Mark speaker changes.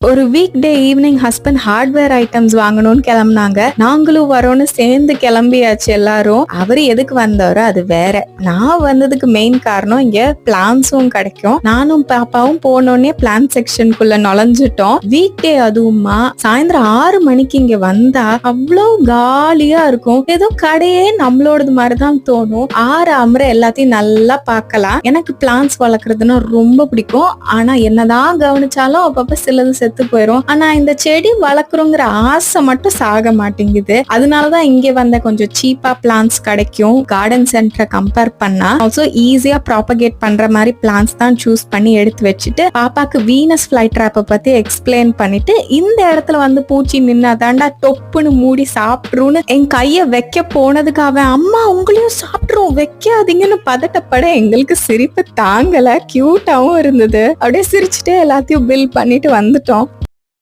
Speaker 1: ஒரு week day evening husband hardware items வாங்கணும்னு கிளம்புனாங்க. நாங்களும் வரோன்னு சேர்ந்து கிளம்பியாச்சு எல்லாரும். அவரு எதுக்கு வந்தாரோ அது வேற. நான் வந்ததுக்கு மெயின் காரணம் இங்க பிளான்ஸும் கிடைக்கும். நானும் பாப்பாவும் போனோடனே பிளான் செக்ஷனுக்குள்ள நுழைஞ்சிட்டோம். வீக் டே அதுவுமா சாயந்தரம் 6 மணிக்கு இங்க வந்தா அவ்வளவு காலியா இருக்கும். ஏதோ கடையே நம்மளோடது மாதிரிதான் தோணும். அமர எல்லாத்தையும் நல்லா பார்க்கலாம். எனக்கு பிளான்ஸ் வளர்க்கறதுன்னா ரொம்ப பிடிக்கும். ஆனா என்னதான் கவனிச்சாலும் அப்பப்ப சிலது செத்து போயிரும். ஆனா இந்த செடி வளர்க்குறோங்கிற ஆசை மட்டும் சாக மாட்டேங்குது. அதனாலதான் இங்க வந்த கொஞ்சம் சீப்பா பிளான்ஸ் கிடைக்கும். கார்டன் சென்டரை கம்பேர் பண்ணா ஆல்சோ ஈஸியா ப்ராபகேட் பண்ற மாதிரி பிளான்ஸ் தான் சூஸ் பண்ணி எடுத்து வச்சுட்டு பாப்பாக்கு வீனஸ் ஃபிளை ட்ராப்பை பத்தி எக்ஸ்பிளைன் பண்ணிட்டு, இந்த இடத்துல வந்து பூச்சி நின்னாதாண்டா டொப்புன்னு மூடி சாப்பிட்டுருன்னு என் கைய வைக்க போனதுக்கு அவன் அம்மா உங்களையும் சாப்பிட்டுரும் வைக்காதீங்கன்னு பதட்டப்பட எங்களுக்கு சிரிப்பு தாங்கல. கியூட்டாவும் இருந்தது. அப்படியே சிரிச்சுட்டு எல்லாத்தையும் பில் பண்ணிட்டு வந்துட்டோம்.